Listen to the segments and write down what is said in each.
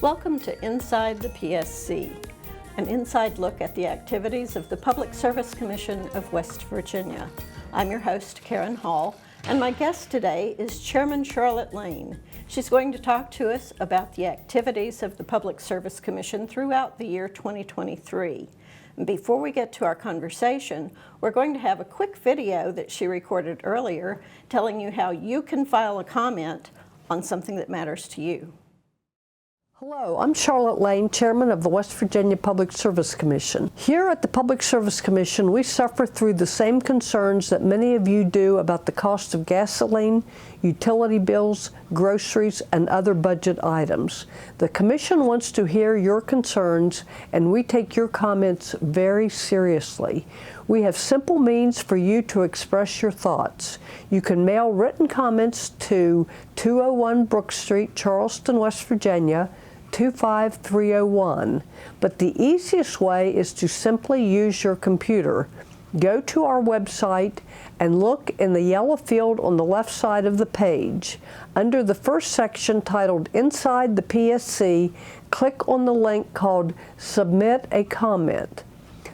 Welcome to Inside the PSC, an inside look at the activities of the Public Service Commission of West Virginia. I'm your host, Karen Hall, and my guest today is Chairman Charlotte Lane. She's going to talk to us about the activities of the Public Service Commission throughout the year 2023. And before we get to our conversation, we're going to have a quick video that she recorded earlier telling you how you can file a comment on something that matters to you. Hello, I'm Charlotte Lane, Chairman of the West Virginia Public Service Commission. Here at the Public Service Commission, we suffer through the same concerns that many of you do about the cost of gasoline, utility bills, groceries, and other budget items. The Commission wants to hear your concerns, and we take your comments very seriously. We have simple means for you to express your thoughts. You can mail written comments to 201 Brook Street, Charleston, West Virginia, 25301. But the easiest way is to simply use your computer. Go to our website and look in the yellow field on the left side of the page. Under the first section titled Inside the PSC, click on the link called Submit a Comment.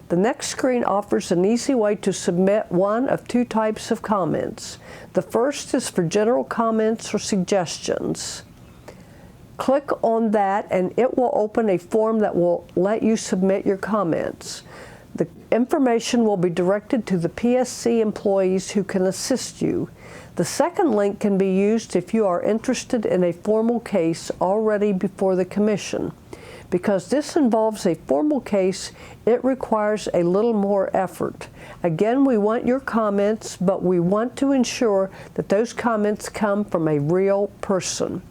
The next screen offers an easy way to submit one of two types of comments. The first is for general comments or suggestions. Click on that and it will open a form that will let you submit your comments. The information will be directed to the PSC employees who can assist you. The second link can be used if you are interested in a formal case already before the Commission. Because this involves a formal case, it requires a little more effort. Again, we want your comments, but we want to ensure that those comments come from a real person.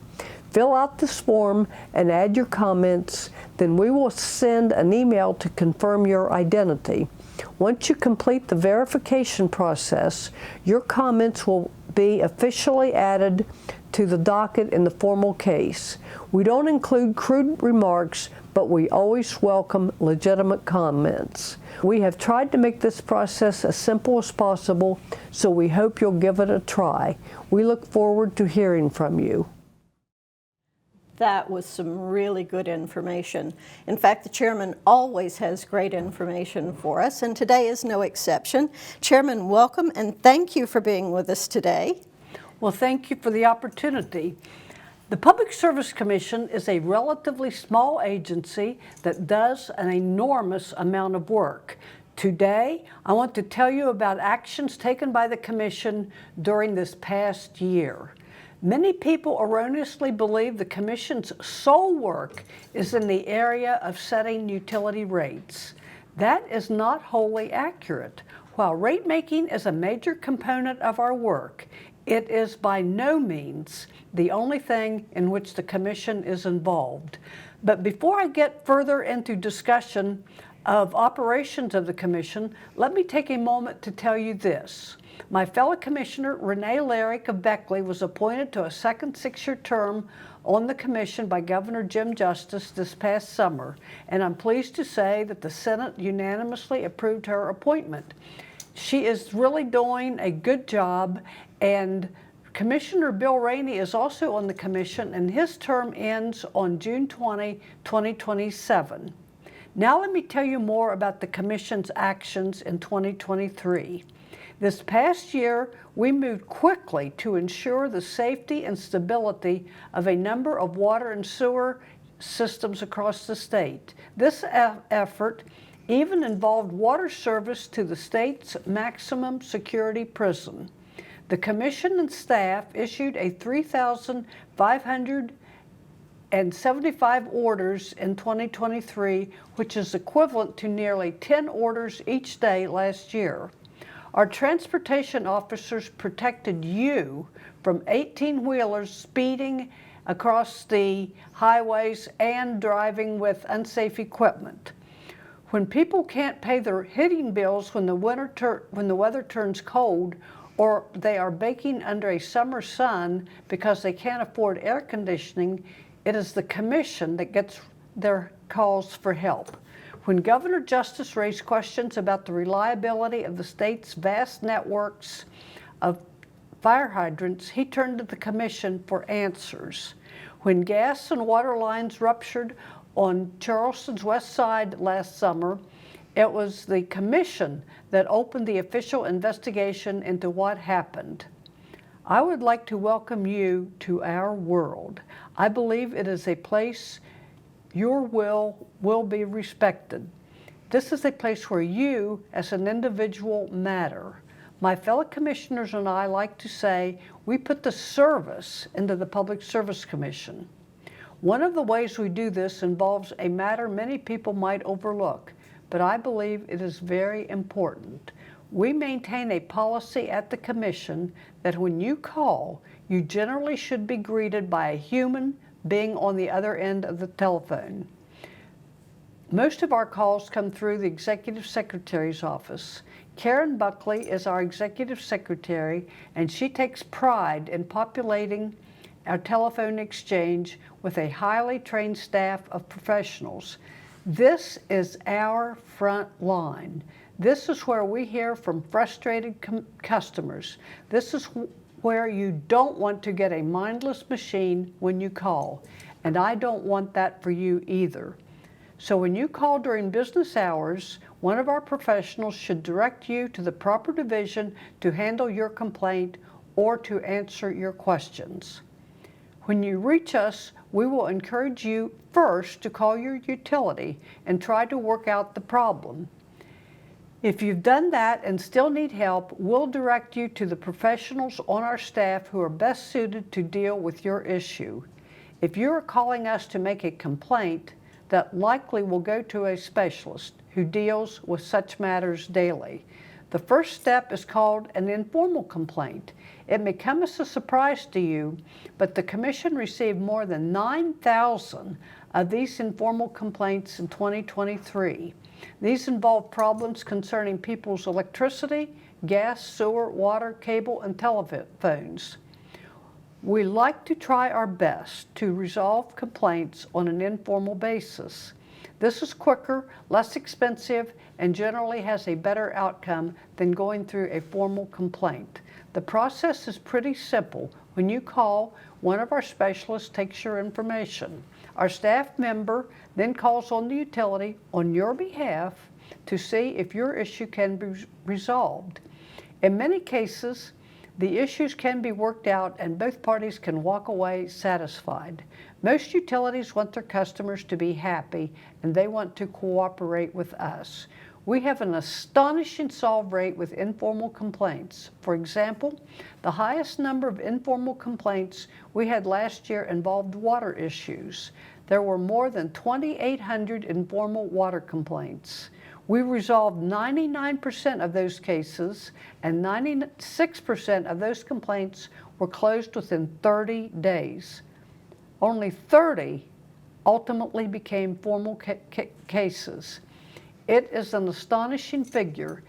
Fill out this form and add your comments, then we will send an email to confirm your identity. Once you complete the verification process, your comments will be officially added to the docket in the formal case. We don't include crude remarks, but we always welcome legitimate comments. We have tried to make this process as simple as possible, so we hope you'll give it a try. We look forward to hearing from you. That was some really good information. In fact, the chairman always has great information for us, and today is no exception. Chairman, welcome, and thank you for being with us today. Well, thank you for the opportunity. The Public Service Commission is a relatively small agency that does an enormous amount of work. Today, I want to tell you about actions taken by the Commission during this past year. Many people erroneously believe the Commission's sole work is in the area of setting utility rates. That is not wholly accurate. While rate making is a major component of our work, it is by no means the only thing in which the Commission is involved. But before I get further into discussion of operations of the Commission, let me take a moment to tell you this. My fellow Commissioner, Renee Larrick of Beckley, was appointed to a second six-year term on the Commission by Governor Jim Justice this past summer, and I'm pleased to say that the Senate unanimously approved her appointment. She is really doing a good job, and Commissioner Bill Rainey is also on the Commission, and his term ends on June 20, 2027. Now let me tell you more about the Commission's actions in 2023. This past year, we moved quickly to ensure the safety and stability of a number of water and sewer systems across the state. This effort even involved water service to the state's maximum security prison. The Commission and staff issued a 3,575 orders in 2023, which is equivalent to nearly 10 orders each day last year. Our transportation officers protected you from 18-wheelers speeding across the highways and driving with unsafe equipment. When people can't pay their heating bills when the weather turns cold, or they are baking under a summer sun because they can't afford air conditioning, it is the Commission that gets their calls for help. When Governor Justice raised questions about the reliability of the state's vast networks of fire hydrants, he turned to the Commission for answers. When gas and water lines ruptured on Charleston's west side last summer, it was the commission that opened the official investigation into what happened. I would like to welcome you to our world. I believe it is a place your will be respected. This is a place where you, as an individual, matter. My fellow commissioners and I like to say we put the service into the Public Service Commission. One of the ways we do this involves a matter many people might overlook, but I believe it is very important. We maintain a policy at the Commission that when you call, you generally should be greeted by a human being on the other end of the telephone. Most of our calls come through the Executive Secretary's office. Karen Buckley is our Executive Secretary, and she takes pride in populating our telephone exchange with a highly trained staff of professionals. This is our front line. This is where we hear from frustrated customers. This is where you don't want to get a mindless machine when you call, and I don't want that for you either. So when you call during business hours, one of our professionals should direct you to the proper division to handle your complaint or to answer your questions. When you reach us, we will encourage you first to call your utility and try to work out the problem. If you've done that and still need help, we'll direct you to the professionals on our staff who are best suited to deal with your issue. If you are calling us to make a complaint, that likely will go to a specialist who deals with such matters daily. The first step is called an informal complaint. It may come as a surprise to you, but the Commission received more than 9,000 of these informal complaints in 2023. These involve problems concerning people's electricity, gas, sewer, water, cable, and telephones. We like to try our best to resolve complaints on an informal basis. This is quicker, less expensive, and generally has a better outcome than going through a formal complaint. The process is pretty simple. When you call, one of our specialists takes your information. Our staff member then calls on the utility on your behalf to see if your issue can be resolved. In many cases, the issues can be worked out and both parties can walk away satisfied. Most utilities want their customers to be happy and they want to cooperate with us. We have an astonishing solve rate with informal complaints. For example, the highest number of informal complaints we had last year involved water issues. There were more than 2,800 informal water complaints. We resolved 99% of those cases, and 96% of those complaints were closed within 30 days. Only 30 ultimately became formal cases. It is an astonishing figure,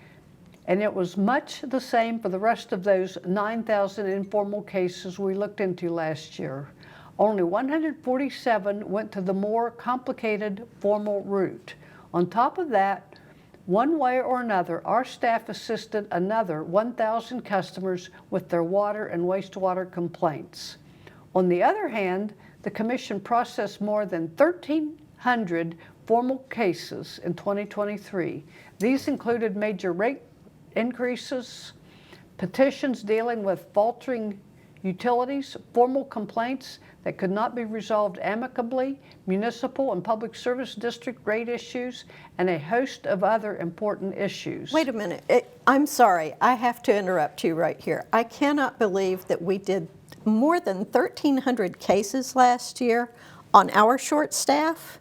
and it was much the same for the rest of those 9,000 informal cases we looked into last year. Only 147 went to the more complicated formal route. On top of that, one way or another, our staff assisted another 1,000 customers with their water and wastewater complaints. On the other hand, the Commission processed more than 1,300 formal cases in 2023. These included major rate increases, petitions dealing with faltering utilities, formal complaints that could not be resolved amicably, municipal and public service district rate issues, and a host of other important issues. Wait a minute. I'm sorry. I have to interrupt you right here. I cannot believe that we did more than 1,300 cases last year on our short staff.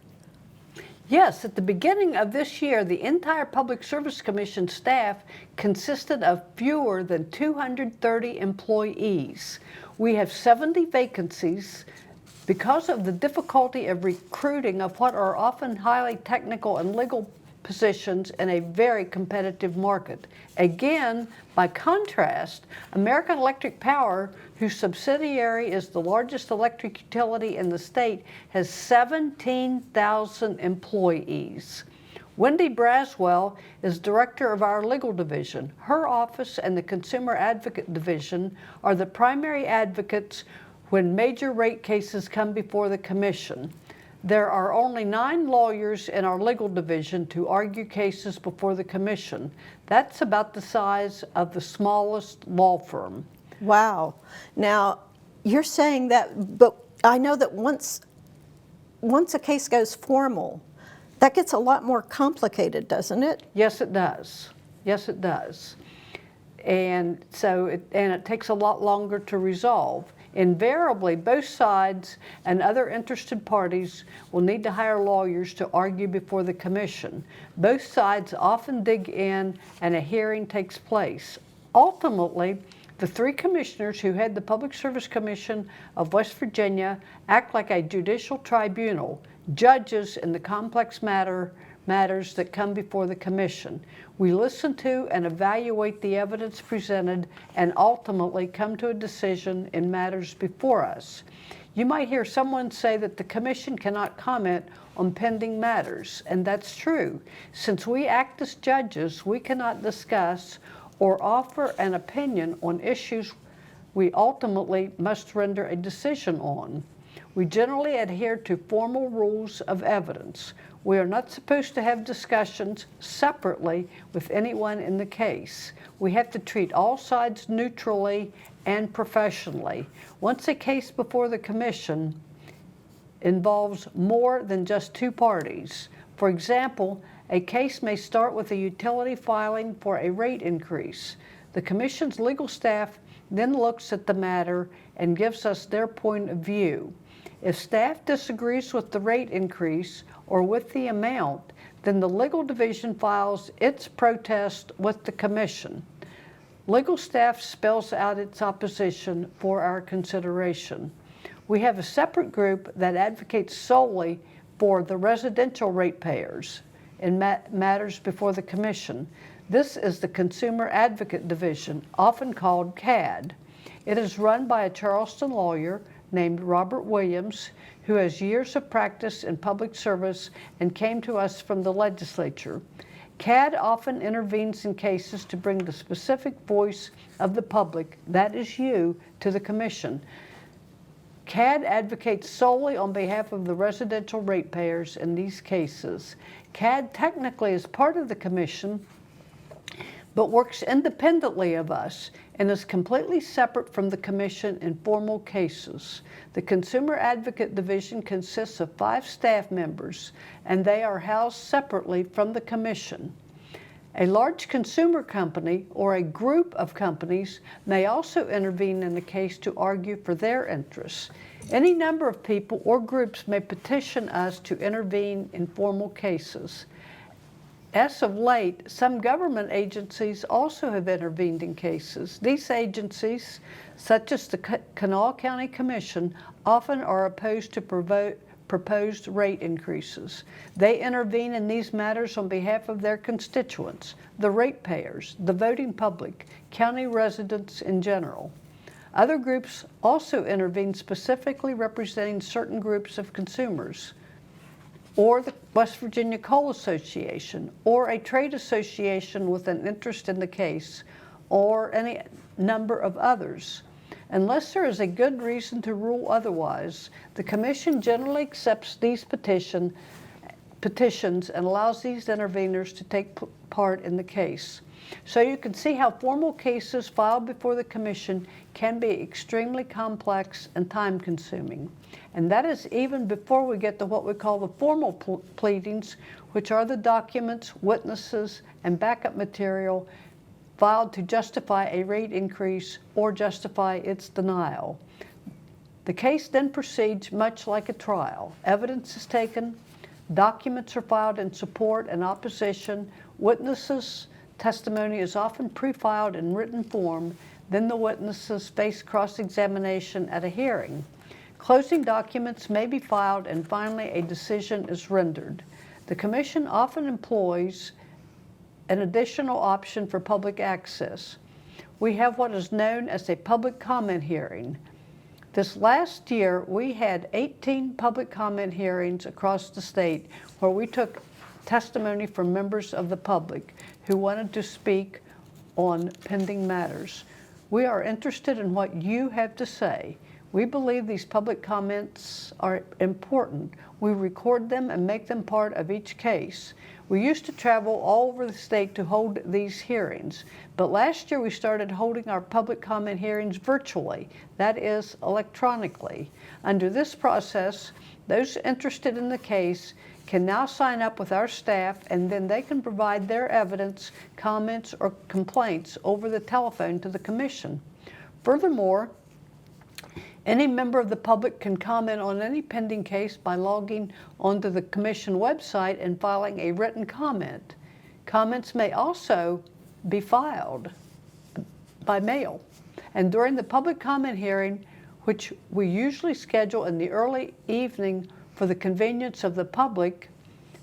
Yes, at the beginning of this year, the entire Public Service Commission staff consisted of fewer than 230 employees. We have 70 vacancies because of the difficulty of recruiting of what are often highly technical and legal positions in a very competitive market. Again, by contrast, American Electric Power, whose subsidiary is the largest electric utility in the state, has 17,000 employees. Wendy Braswell is director of our legal division. Her office and the Consumer Advocate Division are the primary advocates when major rate cases come before the Commission. There are only 9 lawyers in our legal division to argue cases before the Commission. That's about the size of the smallest law firm. Wow. Now, you're saying that, but I know that once a case goes formal, that gets a lot more complicated, doesn't it? Yes, it does. Yes, it does. And so it takes a lot longer to resolve. Invariably, both sides and other interested parties will need to hire lawyers to argue before the Commission. Both sides often dig in and a hearing takes place. Ultimately, the 3 commissioners who head the Public Service Commission of West Virginia act like a judicial tribunal, judges in the complex matters that come before the Commission. We listen to and evaluate the evidence presented and ultimately come to a decision in matters before us. You might hear someone say that the Commission cannot comment on pending matters, and that's true. Since we act as judges, we cannot discuss or offer an opinion on issues we ultimately must render a decision on. We generally adhere to formal rules of evidence. We are not supposed to have discussions separately with anyone in the case. We have to treat all sides neutrally and professionally. Once a case before the Commission involves more than just 2 parties. For example, a case may start with a utility filing for a rate increase. The Commission's legal staff then looks at the matter and gives us their point of view. If staff disagrees with the rate increase or with the amount, then the legal division files its protest with the Commission. Legal staff spells out its opposition for our consideration. We have a separate group that advocates solely for the residential ratepayers in matters before the Commission. This is the Consumer Advocate Division, often called CAD. It is run by a Charleston lawyer named Robert Williams, who has years of practice in public service and came to us from the legislature. CAD often intervenes in cases to bring the specific voice of the public, that is you, to the Commission. CAD advocates solely on behalf of the residential ratepayers in these cases. CAD technically is part of the Commission, but works independently of us and is completely separate from the Commission in formal cases. The Consumer Advocate Division consists of 5 staff members, and they are housed separately from the Commission. A large consumer company or a group of companies may also intervene in the case to argue for their interests. Any number of people or groups may petition us to intervene in formal cases. As of late, some government agencies also have intervened in cases. These agencies, such as the Kanawha County Commission, often are opposed to proposed rate increases. They intervene in these matters on behalf of their constituents, the ratepayers, the voting public, county residents in general. Other groups also intervene specifically representing certain groups of consumers, or the West Virginia Coal Association, or a trade association with an interest in the case, or any number of others. Unless there is a good reason to rule otherwise, the Commission generally accepts these petitions and allows these interveners to take part in the case. So you can see how formal cases filed before the Commission can be extremely complex and time-consuming. And that is even before we get to what we call the formal pleadings, which are the documents, witnesses, and backup material filed to justify a rate increase or justify its denial. The case then proceeds much like a trial. Evidence is taken, documents are filed in support and opposition, witnesses' testimony is often pre-filed in written form, then the witnesses face cross-examination at a hearing. Closing documents may be filed, and finally a decision is rendered. The Commission often employs an additional option for public access. We have what is known as a public comment hearing. This last year, we had 18 public comment hearings across the state where we took testimony from members of the public who wanted to speak on pending matters. We are interested in what you have to say. We believe these public comments are important. We record them and make them part of each case. We used to travel all over the state to hold these hearings, but last year we started holding our public comment hearings virtually, that is, electronically. Under this process, those interested in the case can now sign up with our staff, and then they can provide their evidence, comments, or complaints over the telephone to the Commission. Furthermore, any member of the public can comment on any pending case by logging onto the Commission website and filing a written comment. Comments may also be filed by mail. And during the public comment hearing, which we usually schedule in the early evening for the convenience of the public,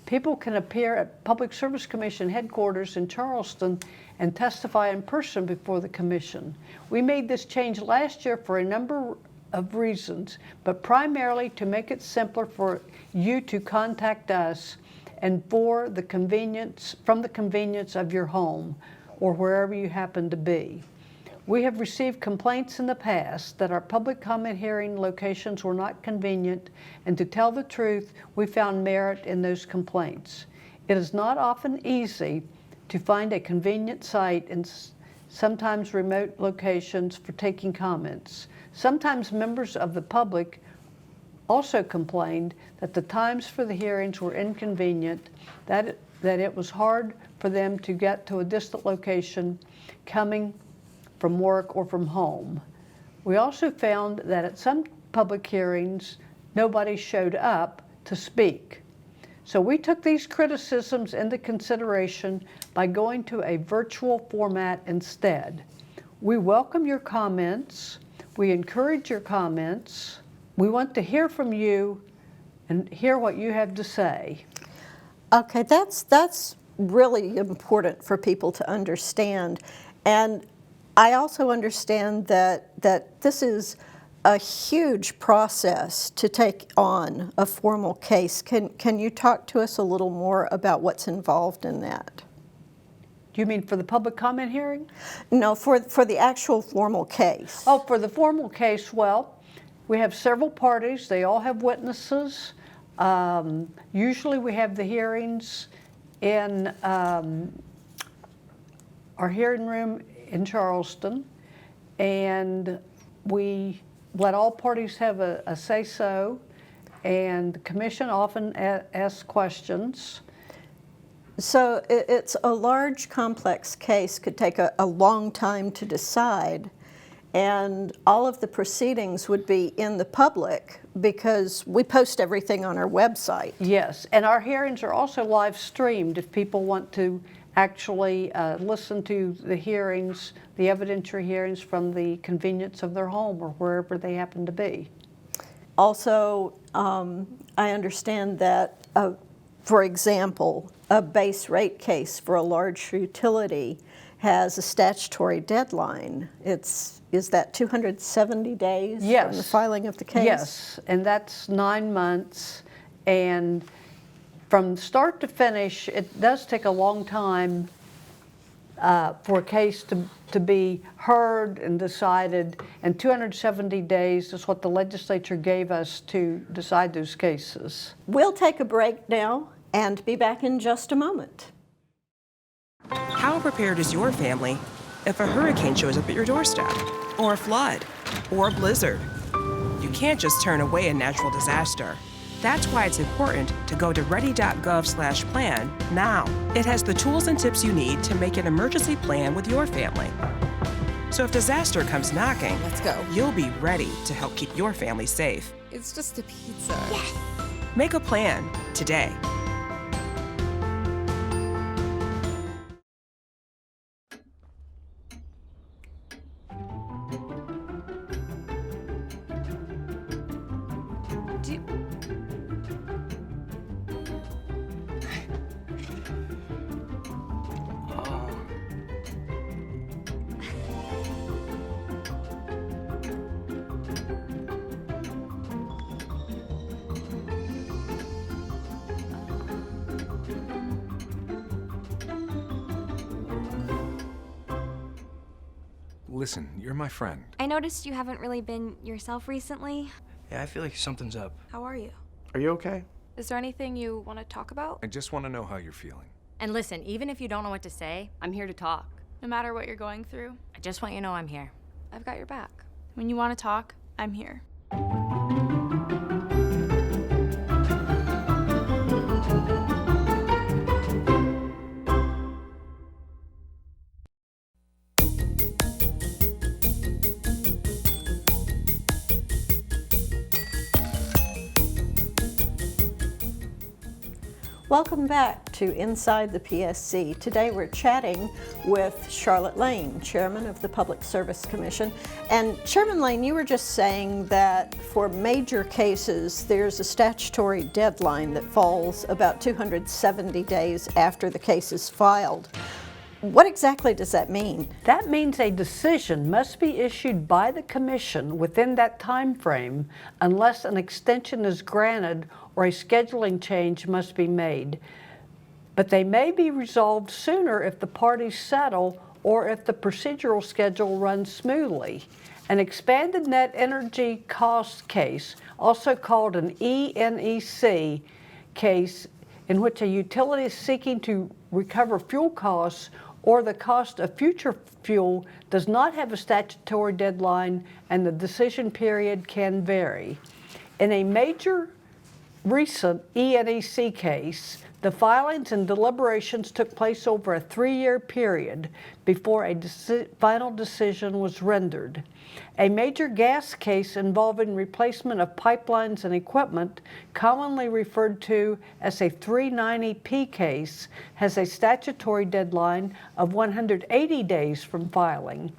people can appear at Public Service Commission headquarters in Charleston and testify in person before the Commission. We made this change last year for a number of reasons, but primarily to make it simpler for you to contact us and for the convenience, from the convenience of your home or wherever you happen to be. We have received complaints in the past that our public comment hearing locations were not convenient, and to tell the truth, we found merit in those complaints. It is not often easy to find a convenient site in sometimes remote locations for taking comments. Sometimes members of the public also complained that the times for the hearings were inconvenient, that it was hard for them to get to a distant location coming from work or from home. We also found that at some public hearings, nobody showed up to speak. So we took these criticisms into consideration by going to a virtual format instead. We welcome your comments. We encourage your comments. We want to hear from you and hear what you have to say. Okay, that's really important for people to understand. And I also understand that this is a huge process to take on a formal case. Can you talk to us a little more about what's involved in that? Do you mean for the public comment hearing? No, for the actual formal case. Oh, for the formal case, well, we have several parties. They all have witnesses. Usually we have the hearings in our hearing room in Charleston, and we let all parties have a say-so, and the Commission often asks questions. So it's a large, complex case, could take a long time to decide, and all of the proceedings would be in the public because we post everything on our website. Yes, and our hearings are also live streamed if people want to actually listen to the hearings, the evidentiary hearings from the convenience of their home or wherever they happen to be. Also, I understand that, for example, a base rate case for a large utility has a statutory deadline. Is that 270 days Yes. from the filing of the case? Yes, and that's 9 months, and from start to finish, it does take a long time for a case to be heard and decided, and 270 days is what the legislature gave us to decide those cases. We'll take a break now and be back in just a moment. How prepared is your family if a hurricane shows up at your doorstep, or a flood, or a blizzard? You can't just turn away a natural disaster. That's why it's important to go to ready.gov/plan now. It has the tools and tips you need to make an emergency plan with your family. So if disaster comes knocking, Let's go. you'll be ready to help keep your family safe. It's just a pizza. Yes! Make a plan today. listen, you're my friend. I noticed you haven't really been yourself recently. Yeah, I feel like something's up. How are you? Are you okay? Is there anything you want to talk about? I just want to know how you're feeling. And listen, even if you don't know what to say, I'm here to talk. No matter what you're going through, I just want you to know I'm here. I've got your back. When you want to talk, I'm here. Welcome back to Inside the PSC. Today we're chatting with Charlotte Lane, Chairman of the Public Service Commission. And Chairman Lane, you were just saying that for major cases, there's a statutory deadline that falls about 270 days after the case is filed. What exactly does that mean? That means a decision must be issued by the Commission within that time frame unless an extension is granted or a scheduling change must be made. But they may be resolved sooner if the parties settle or if the procedural schedule runs smoothly. An expanded net energy cost case, also called an ENEC case, in which a utility is seeking to recover fuel costs or the cost of future fuel, does not have a statutory deadline and the decision period can vary. In a major recent ENEC case, the filings and deliberations took place over a 3-year period before a final decision was rendered. A major gas case involving replacement of pipelines and equipment, commonly referred to as a 390P case, has a statutory deadline of 180 days from filing.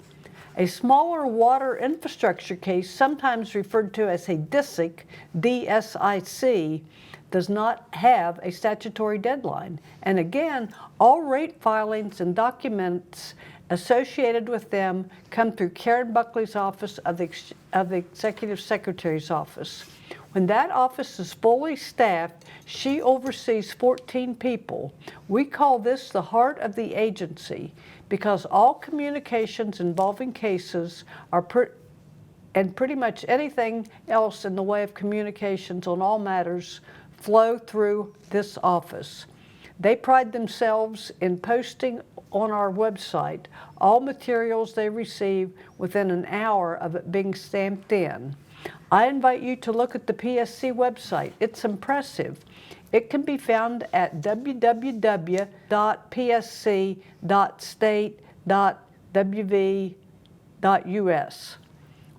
A smaller water infrastructure case, sometimes referred to as a DSIC, D-S-I-C, does not have a statutory deadline. And again, all rate filings and documents associated with them come through Karen Buckley's office of the Executive Secretary's office. When that office is fully staffed, she oversees 14 people. We call this the heart of the agency because all communications involving cases are and pretty much anything else in the way of communications on all matters flow through this office. They pride themselves in posting on our website all materials they receive within an hour of it being stamped in. I invite you to look at the PSC website. It's impressive. It can be found at www.psc.state.wv.us.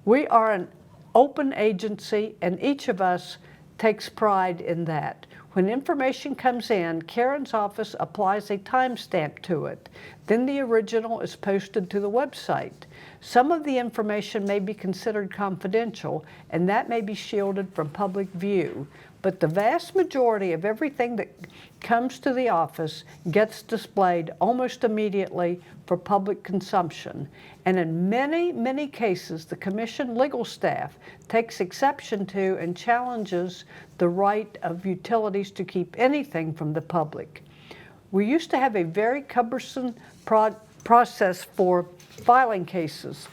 We are an open agency, and each of us takes pride in that. When information comes in, Karen's office applies a timestamp to it. Then the original is posted to the website. Some of the information may be considered confidential, and that may be shielded from public view. But the vast majority of everything that comes to the office gets displayed almost immediately for public consumption. And in many, many cases, the Commission legal staff takes exception to and challenges the right of utilities to keep anything from the public. We used to have a very cumbersome process for filing cases.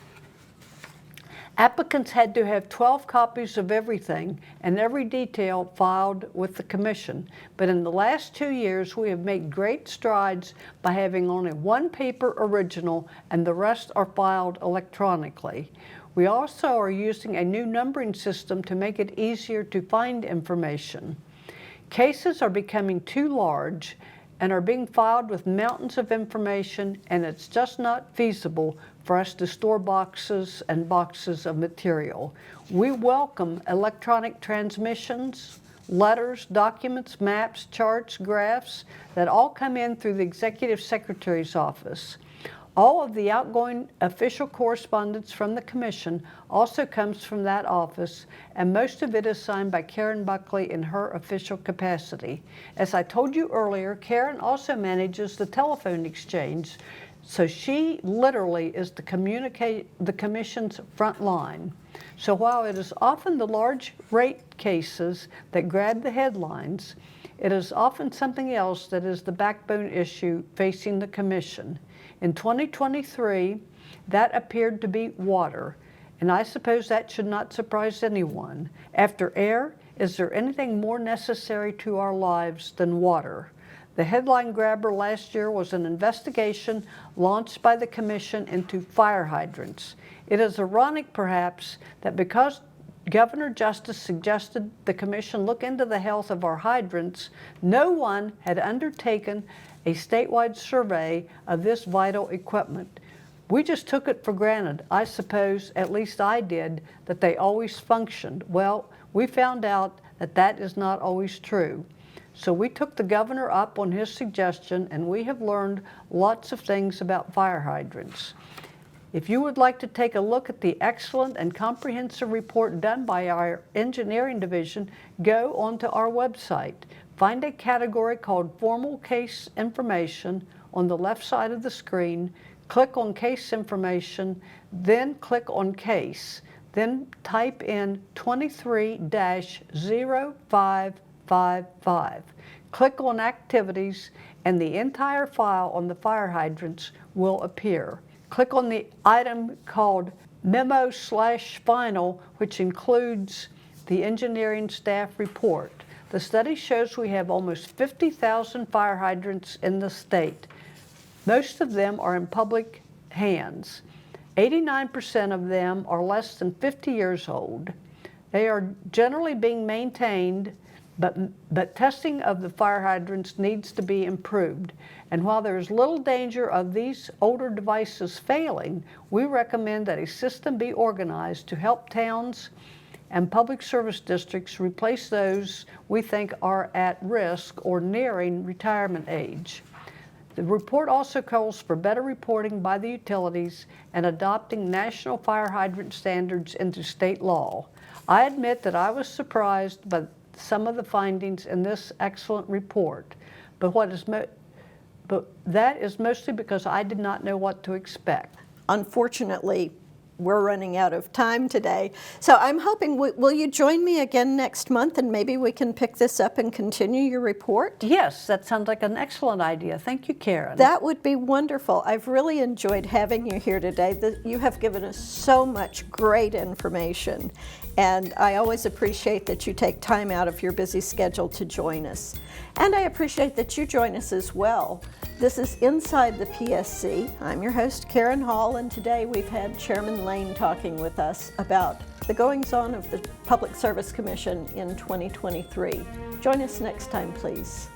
Applicants had to have 12 copies of everything and every detail filed with the Commission. But in the last 2 years, we have made great strides by having only one paper original and the rest are filed electronically. We also are using a new numbering system to make it easier to find information. Cases are becoming too large and are being filed with mountains of information, and it's just not feasible for us to store boxes and boxes of material. We welcome electronic transmissions, letters, documents, maps, charts, graphs that all come in through the Executive Secretary's office. All of the outgoing official correspondence from the Commission also comes from that office, and most of it is signed by Karen Buckley in her official capacity. As I told you earlier, Karen also manages the telephone exchange, so she literally is the Commission's front line. So while it is often the large rate cases that grab the headlines, it is often something else that is the backbone issue facing the Commission. In 2023, That appeared to be water, and I suppose that should not surprise anyone. After air, is there anything more necessary to our lives than water? The headline grabber last year was an investigation launched by the Commission into fire hydrants. It is ironic, perhaps, that because Governor Justice suggested the Commission look into the health of our hydrants, no one had undertaken a statewide survey of this vital equipment. We just took it for granted. I suppose, at least I did, that they always functioned. Well, we found out that that is not always true. So we took the governor up on his suggestion, and we have learned lots of things about fire hydrants. If you would like to take a look at the excellent and comprehensive report done by our engineering division, go onto our website. Find a category called Formal Case Information on the left side of the screen. Click on Case Information, then click on Case. Then type in 23-0555. Click on Activities, and the entire file on the fire hydrants will appear. Click on the item called Memo/Final, which includes the engineering staff report. The study shows we have almost 50,000 fire hydrants in the state. Most of them are in public hands. 89% of them are less than 50 years old. They are generally being maintained, but testing of the fire hydrants needs to be improved. And while there is little danger of these older devices failing, we recommend that a system be organized to help towns and public service districts replace those we think are at risk or nearing retirement age. The report also calls for better reporting by the utilities and adopting national fire hydrant standards into state law. I admit that I was surprised by some of the findings in this excellent report, but that is mostly because I did not know what to expect. Unfortunately, we're running out of time today. So I'm hoping, will you join me again next month, and maybe we can pick this up and continue your report? Yes, that sounds like an excellent idea. Thank you, Karen. That would be wonderful. I've really enjoyed having you here today. You have given us so much great information, and I always appreciate that you take time out of your busy schedule to join us. And I appreciate that you join us as well. This is Inside the PSC. I'm your host, Karen Hall, and today we've had Chairman Lane talking with us about the goings-on of the Public Service Commission in 2023. Join us next time, please.